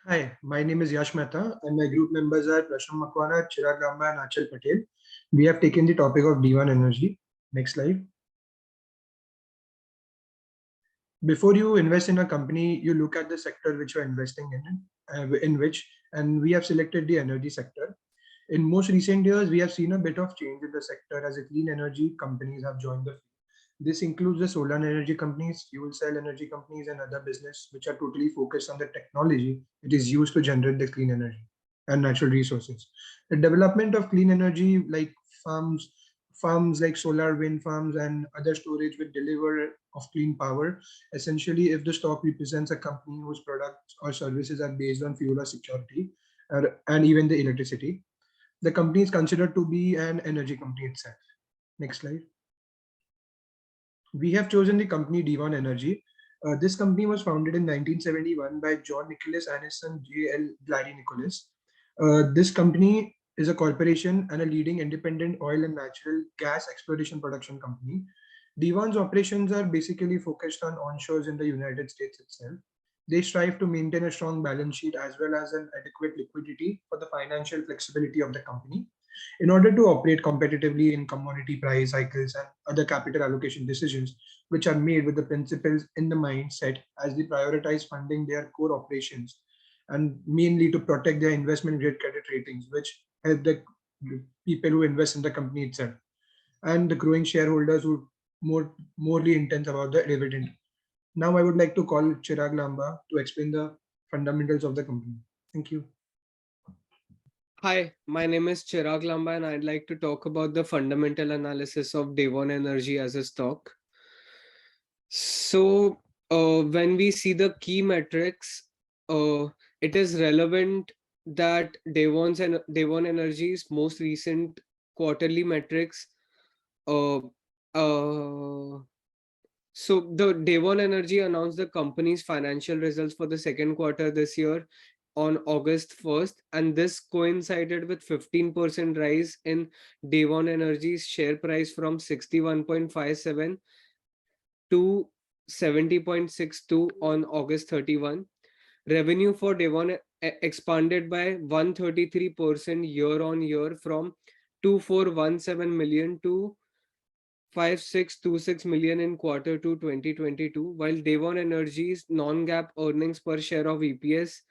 Hi, my name is Yash Mehta, and my group members are Prasham, Makwana, Chirag, Lamba, and Aachal Patel. We have taken the topic of Devon energy. Next slide. Before you invest in a company, you look at the sector which you're investing and we have selected the energy sector. In most recent years, we have seen a bit of change in the sector as the clean energy companies have joined the field. This includes the solar energy companies, fuel cell energy companies, and other business which are totally focused on the technology it is used to generate the clean energy and natural resources. The development of clean energy like farms, farms like solar, wind farms, and other storage with deliver of clean power. Essentially, if the stock represents a company whose products or services are based on fuel or security, and even the electricity, the company is considered to be an energy company itself. Next slide. We have chosen the company Devon Energy. This company was founded in 1971 by John Nicholas and his son J.L. Larry Nicholas. This company is a corporation and a leading independent oil and natural gas exploration production company. Devon's operations are basically focused on onshores in the United States itself. They strive to maintain a strong balance sheet as well as an adequate liquidity for the financial flexibility of the company in order to operate competitively in commodity price cycles and other capital allocation decisions, which are made with the principles in the mindset as they prioritize funding their core operations and mainly to protect their investment grade credit ratings, which help the people who invest in the company itself and the growing shareholders who morely intense about the dividend. Now I would like to call Chirag Lamba to explain the fundamentals of the company. Thank you. Hi, my name is Chirag Lamba and I'd like to talk about the fundamental analysis of Devon Energy as a stock. So, when we see the key metrics, it is relevant that Devon Energy's most recent quarterly metrics. Uh, uh, so the Devon Energy announced the company's financial results for the second quarter this year on August 1st, and this coincided with 15% rise in Devon Energy's share price from 61.57 to 70.62 on August 31. Revenue for Devon expanded by 133% year on year from 2417 million to 5626 million in quarter 2 2022, while Devon Energy's non-GAAP earnings per share of EPS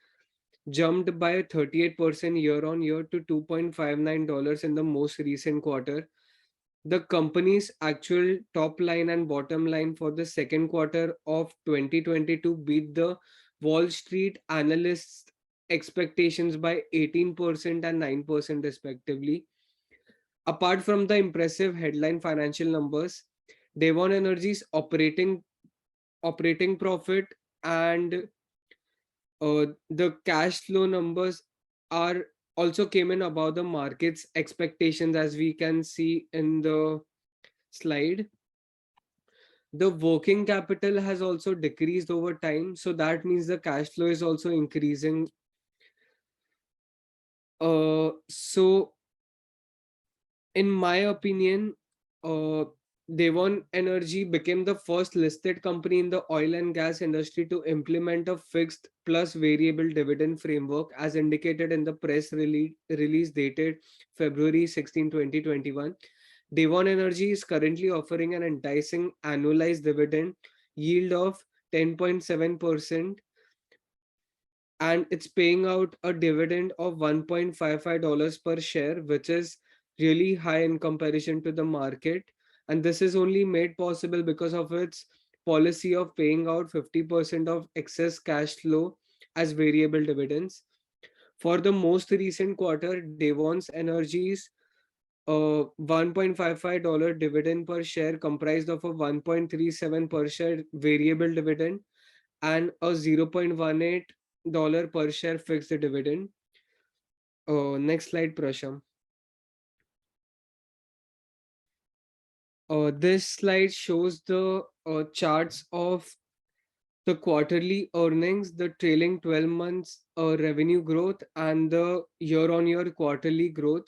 jumped by 38% year on year to $2.59 in the most recent quarter. The company's actual top line and bottom line for the second quarter of 2022 beat the Wall Street analysts' expectations by 18% and 9% respectively. Apart from the impressive headline financial numbers, Devon Energy's operating profit and the cash flow numbers are also came in above the market's expectations, as we can see in the slide. The working capital has also decreased over time, so that means the cash flow is also increasing. So in my opinion, uh, Devon Energy became the first listed company in the oil and gas industry to implement a fixed plus variable dividend framework as indicated in the release dated February 16, 2021. Devon Energy is currently offering an enticing annualized dividend yield of 10.7%, and it's paying out a dividend of $1.55 per share, which is really high in comparison to the market. And this is only made possible because of its policy of paying out 50% of excess cash flow as variable dividends. For the most recent quarter, Devon's Energy's $1.55 dividend per share comprised of a 1.37 per share variable dividend and a $0.18 per share fixed dividend. Next slide, Prasham. This slide shows the charts of the quarterly earnings, the trailing 12 months revenue growth, and the year-on-year quarterly growth.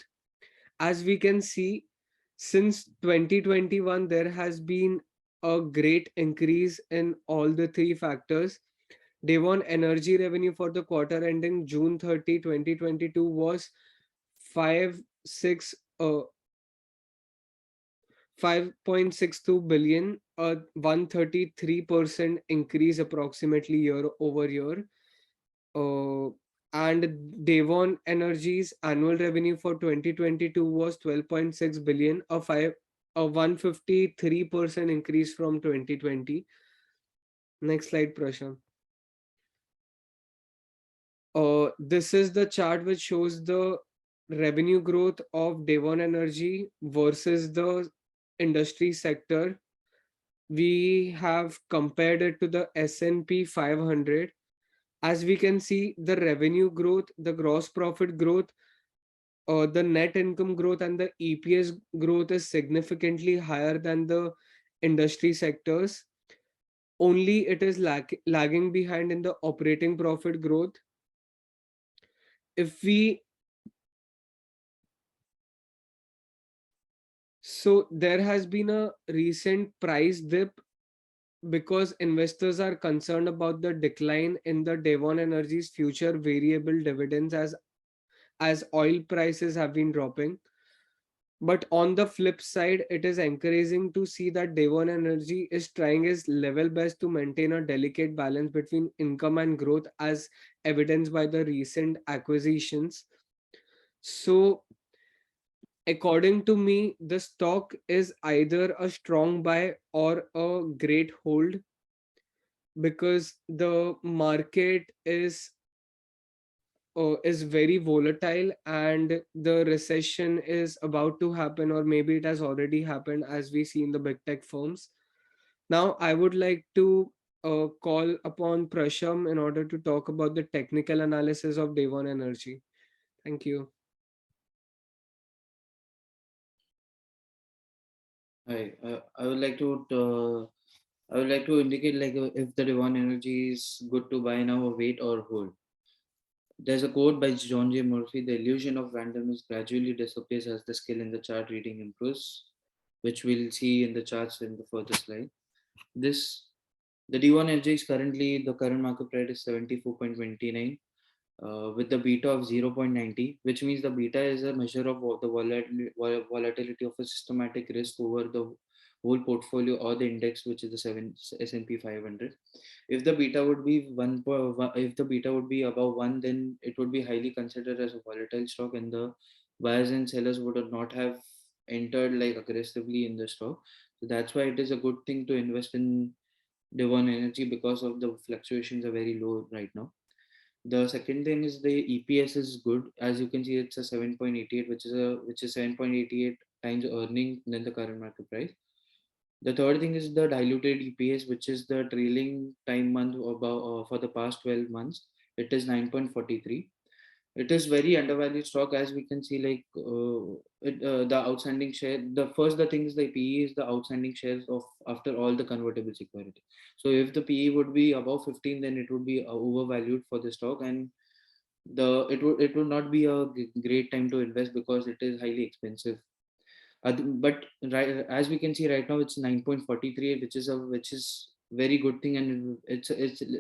As we can see, since 2021, there has been a great increase in all the three factors. Devon Energy revenue for the quarter ending June 30, 2022 was 5 6 5.62 billion, a 133% increase approximately year over year. Uh, and Devon Energy's annual revenue for 2022 was 12.6 billion, a 153% increase from 2020. Next slide, Prasham. This is the chart which shows the revenue growth of Devon Energy versus the industry sector. We have compared it to the S&P 500. As we can see, the revenue growth, the gross profit growth, the net income growth, and the EPS growth is significantly higher than the industry sectors. Only it is lagging behind in the operating profit growth. If we So there has been a recent price dip because investors are concerned about the decline in the Devon Energy's future variable dividends as oil prices have been dropping. But on the flip side, it is encouraging to see that Devon Energy is trying its level best to maintain a delicate balance between income and growth, as evidenced by the recent acquisitions. So, according to me, the stock is either a strong buy or a great hold, because the market is very volatile and the recession is about to happen, or maybe it has already happened, as we see in the big tech firms. Now I would like to call upon Prasham in order to talk about the technical analysis of Devon Energy. Thank you. Hi, I would like to indicate like if the Devon Energy is good to buy now or wait or hold. There's a quote by John J. Murphy: "The illusion of randomness gradually disappears as the skill in the chart reading improves," which we'll see in the charts in the further slide. This the D1 energy is currently the current market price is 74.29, with the beta of 0.90, which means the beta is a measure of the volatility of a systematic risk over the whole portfolio or the index, which is the S&P 500. If the beta would be if the beta would be above 1, then it would be highly considered as a volatile stock, and the buyers and sellers would not have entered like aggressively in the stock. So that's why it is a good thing to invest in Devon Energy, because of the fluctuations are very low right now. The second thing is the EPS is good. As you can see, it's a 7.88, which is 7.88 times earning than the current market price. The third thing is the diluted EPS, which is the trailing time month about for the past 12 months. It is 9.43. It is very undervalued stock, as we can see. Like the outstanding share. The thing is the PE is the outstanding shares of after all the convertible security. So if the PE would be above 15, then it would be overvalued for the stock, and it would not be a great time to invest because it is highly expensive. But right, as we can see right now, it's 9.43, which is very good thing, and it's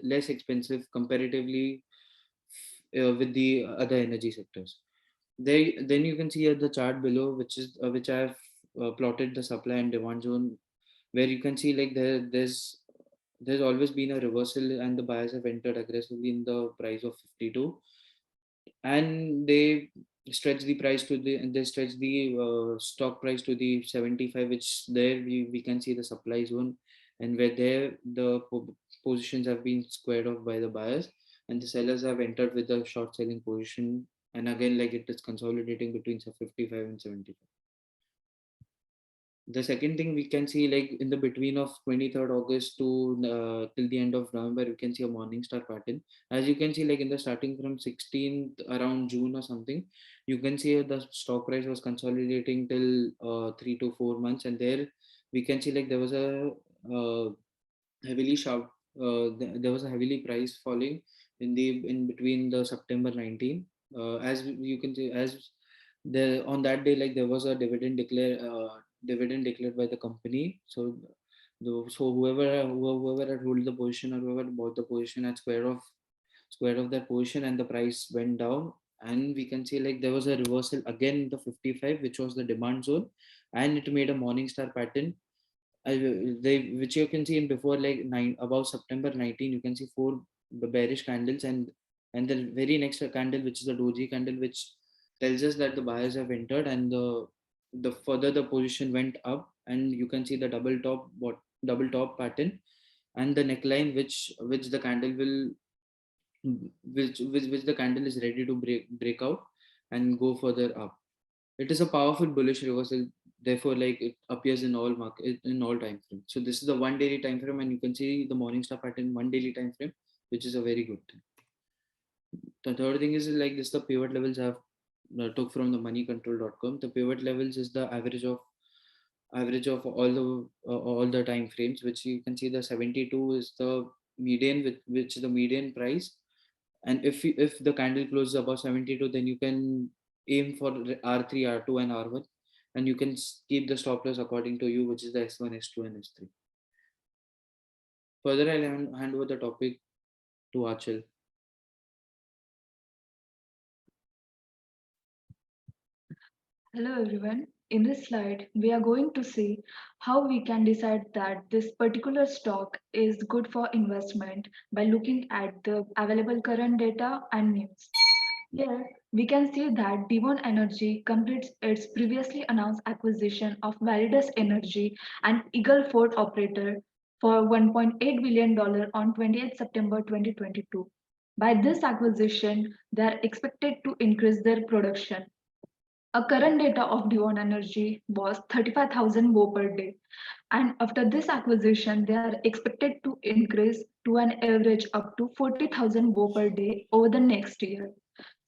less expensive comparatively with the other energy sectors. Then you can see at the chart below, which I've plotted the supply and demand zone, where you can see like there's always been a reversal, and the buyers have entered aggressively in the price of 52, and they stretch the stock price to the 75, which there we can see the supply zone, and where there the positions have been squared off by the buyers, and the sellers have entered with a short selling position, and again like it is consolidating between 55 and 75. The second thing we can see, like in the between of 23rd August to till the end of November, you can see a morning star pattern. As you can see, like in the starting from 16th around June or something, you can see the stock price was consolidating till 3 to 4 months, and there we can see like there was a heavily sharp there was a heavily price falling in between the September 19, as you can see, as on that day, like there was a dividend declared by the company. So So whoever had hold the position, or whoever bought the position at square of that position, and the price went down. And we can see like there was a reversal again in the 55, which was the demand zone, and it made a morning star pattern. Which you can see in before, like about September 19, you can see four bearish candles, and the very next candle, which is the doji candle, which tells us that the buyers have entered, and the further the position went up, and you can see the double top pattern, and the neckline, which the candle will which the candle is ready to break out and go further up. It is a powerful bullish reversal. Therefore, like, it appears in all market, in all time frames. So this is the one daily time frame, and you can see the morning star pattern one daily time frame, which is a very good thing. The third thing is like this: the pivot levels have took from the moneycontrol.com. The pivot levels is the average of all the time frames, which you can see the 72 is the median, with which the median price. And if the candle closes above 72, then you can aim for R3, R2, and R1, and you can keep the stop loss according to you, which is the S1, S2, and S3. Further, I'll hand over the topic to Aachal. Hello everyone. In this slide, we are going to see how we can decide that this particular stock is good for investment by looking at the available current data and news. Here, we can see that Devon Energy completes its previously announced acquisition of Validus Energy and Eagle Ford Operator for $1.8 billion on 28 September 2022. By this acquisition, they are expected to increase their production. A current data of Devon Energy was 35,000 BO per day, and after this acquisition, they are expected to increase to an average up to 40,000 BO per day over the next year.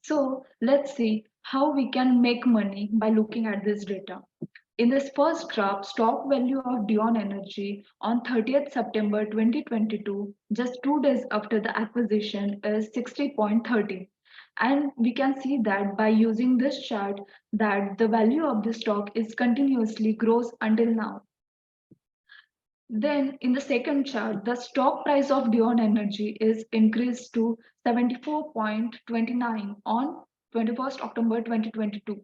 So let's see how we can make money by looking at this data. In this first graph, stock value of Devon Energy on 30th September 2022, just 2 days after the acquisition, is 60.30. And we can see that by using this chart that the value of the stock is continuously grows until now. Then in the second chart, the stock price of Devon Energy is increased to 74.29 on 21st October 2022,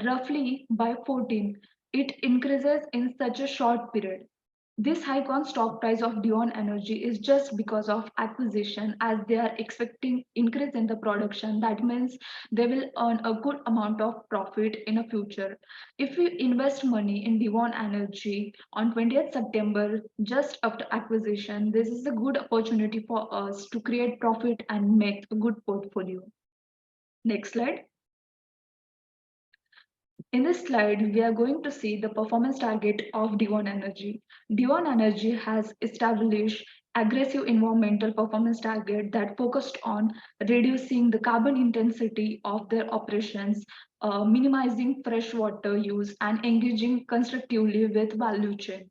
roughly by 14. It increases in such a short period. This hike on stock price of Devon Energy is just because of acquisition, as they are expecting increase in the production. That means they will earn a good amount of profit in the future. If we invest money in Devon Energy on 20th September, just after acquisition, this is a good opportunity for us to create profit and make a good portfolio. Next slide. In this slide, we are going to see the performance target of Devon Energy. Devon Energy has established aggressive environmental performance target that focused on reducing the carbon intensity of their operations, minimizing freshwater use, and engaging constructively with value chain.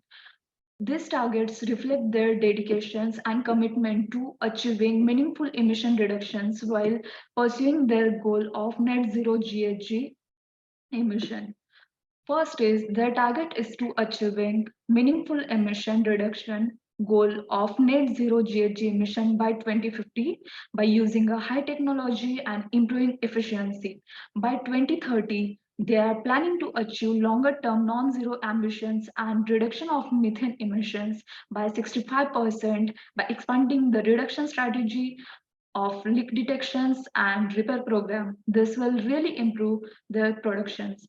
These targets reflect their dedications and commitment to achieving meaningful emission reductions while pursuing their goal of net zero GHG emission. First is their target is to achieving meaningful emission reduction goal of net zero GHG emission by 2050 by using a high technology and improving efficiency. By 2030, they are planning to achieve longer term non-zero ambitions and reduction of methane emissions by 65% by expanding the reduction strategy of leak detections and repair program. This will really improve their productions.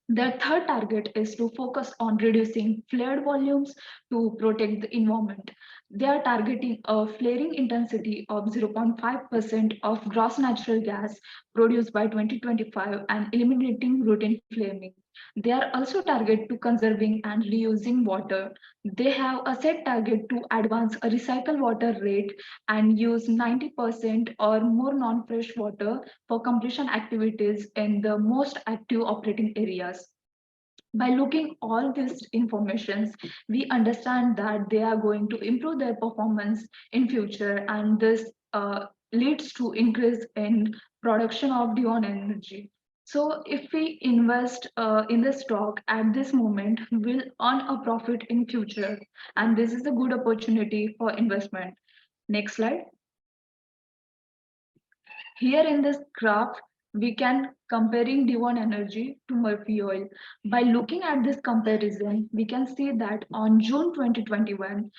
Their third target is to focus on reducing flared volumes to protect the environment. They are targeting a flaring intensity of 0.5% of gross natural gas produced by 2025 and eliminating routine flaming. They are also target to conserving and reusing water. They have a set target to advance a recycle water rate and use 90% or more non-fresh water for completion activities in the most active operating areas. By looking all these informations, we understand that they are going to improve their performance in future, and this leads to increase in production of Devon Energy. So if we invest in the stock at this moment, we'll earn a profit in future, and this is a good opportunity for investment. Next slide. Here in this graph, we can comparing Devon Energy to Murphy Oil. By looking at this comparison, we can see that on June 2021,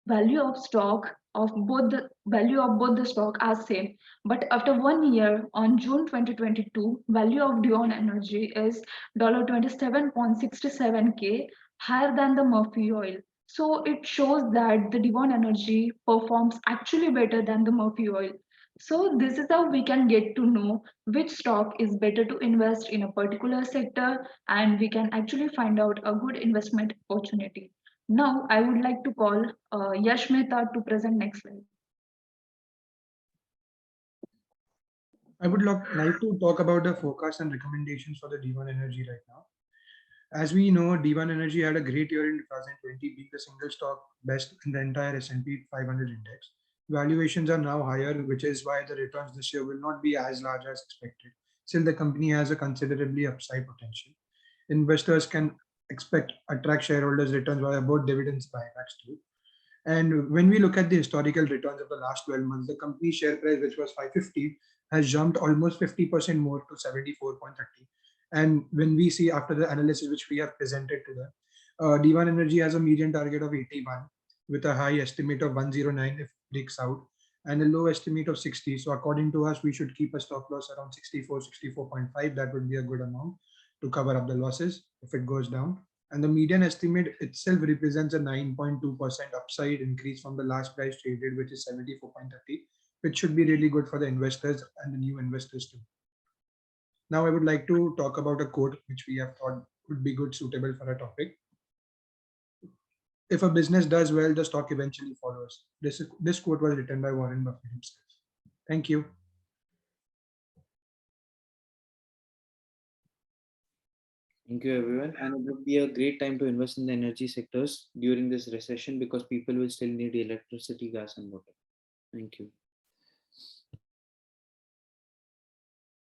value of stock of both the value of both the stock are same, but after 1 year on June 2022, value of Devon Energy is $27.67k, higher than the Murphy Oil. So it shows that the Devon Energy performs actually better than the Murphy Oil. So this is how we can get to know which stock is better to invest in a particular sector, and we can actually find out a good investment opportunity. Now, I would like to call Yash Mehta to present next slide. I would like to talk about the forecast and recommendations for the D1 Energy right now. As we know, D1 Energy had a great year in 2020, being the single stock best in the entire S&P 500 index. Valuations are now higher, which is why the returns this year will not be as large as expected. Still, the company has a considerably upside potential. Investors can expect attract shareholders' returns via both dividends buybacks too. And when we look at the historical returns of the last 12 months, the company's share price, which was 550, has jumped almost 50% more to 74.30. And when we see after the analysis which we have presented to them, D1 Energy has a median target of 81 with a high estimate of 109 if it breaks out and a low estimate of 60. So according to us, we should keep a stop loss around 64, 64.5. That would be a good amount to cover up the losses if it goes down, and the median estimate itself represents a 9.2% upside increase from the last price traded, which is 74.30, which should be really good for the investors and the new investors too. Now, I would like to talk about a quote which we have thought would be good suitable for a topic. If a business does well, the stock eventually follows. This quote was written by Warren Buffett himself. Thank you. Thank you, everyone. And it would be a great time to invest in the energy sectors during this recession because people will still need electricity, gas, and water. Thank you.